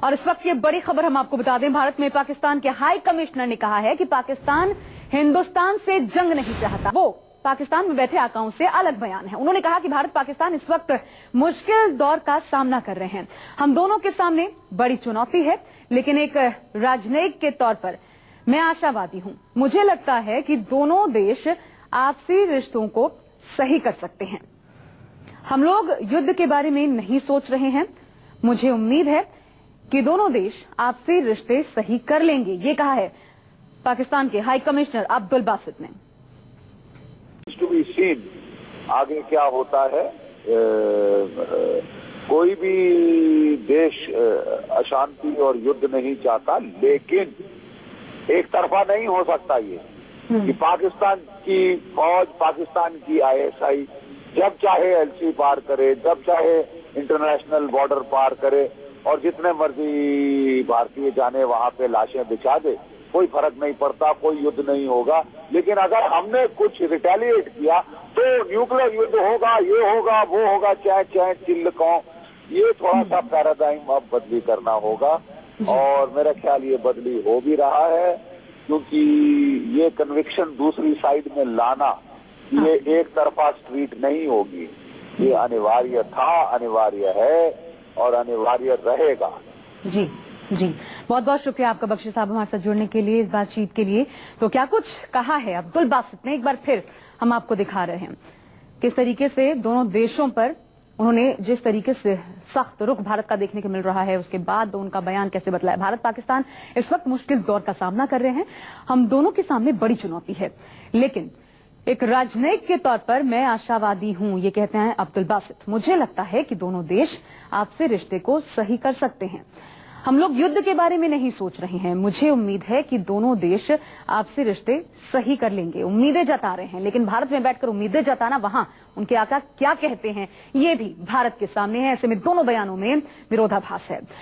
और इस वक्त ये बड़ी खबर हम आपको बता दें, भारत में पाकिस्तान के हाई कमिश्नर ने कहा है कि पाकिस्तान हिंदुस्तान से जंग नहीं चाहता। वो पाकिस्तान में बैठे आकाओं से अलग बयान है। उन्होंने कहा कि भारत पाकिस्तान इस वक्त मुश्किल दौर का सामना कर रहे हैं। हम दोनों के सामने बड़ी चुनौती है, लेकिन एक राजनयिक के तौर पर मैं आशावादी हूं। मुझे लगता है कि दोनों देश आपसी रिश्तों को सही कर सकते हैं। हम लोग युद्ध के बारे में नहीं सोच रहे हैं। मुझे उम्मीद है कि दोनों देश आपसी रिश्ते सही कर लेंगे। ये कहा है पाकिस्तान के हाई कमिश्नर अब्दुल बासित ने। टू बी सीन आगे क्या होता है। कोई भी देश अशांति और युद्ध नहीं चाहता, लेकिन एक तरफा नहीं हो सकता ये कि पाकिस्तान की फौज, पाकिस्तान की आईएसआई जब चाहे एलसी पार करे, जब चाहे इंटरनेशनल बॉर्डर पार करे और जितने मर्जी भारतीय जाने वहां पे लाशें बिछा दे, कोई फर्क नहीं पड़ता, कोई युद्ध नहीं होगा। लेकिन अगर हमने कुछ रिटेलिएट किया तो न्यूक्लियर युद्ध होगा, ये होगा, वो होगा, चाहे चिल्ल कौं। ये थोड़ा सा पैराडाइम अब बदली करना होगा और मेरा ख्याल ये बदली हो भी रहा है, क्योंकि ये कन्विक्शन दूसरी साइड में लाना ये एक तरफा स्ट्रीट नहीं होगी। ये अनिवार्य था, अनिवार्य है और अनिवार्य रहेगा। जी जी, बहुत बहुत शुक्रिया आपका बख्शी साहब हमारे साथ जुड़ने के लिए, इस बातचीत के लिए। तो क्या कुछ कहा है अब्दुल बासित ने, एक बार फिर हम आपको दिखा रहे हैं किस तरीके से दोनों देशों पर उन्होंने जिस तरीके से सख्त रुख भारत का देखने को मिल रहा है, उसके बाद उनका बयान कैसे बदला है। भारत पाकिस्तान इस वक्त मुश्किल दौर का सामना कर रहे हैं। हम दोनों के सामने बड़ी चुनौती है, लेकिन एक राजनयिक के तौर पर मैं आशावादी हूं। ये कहते हैं अब्दुल बासित। मुझे लगता है कि दोनों देश आपसे रिश्ते को सही कर सकते हैं। हम लोग युद्ध के बारे में नहीं सोच रहे हैं। मुझे उम्मीद है कि दोनों देश आपसे रिश्ते सही कर लेंगे। उम्मीदें जता रहे हैं, लेकिन भारत में बैठकर उम्मीदें जताना, वहां उनके आका क्या कहते हैं, ये भी भारत के सामने है। ऐसे में दोनों बयानों में विरोधाभास है।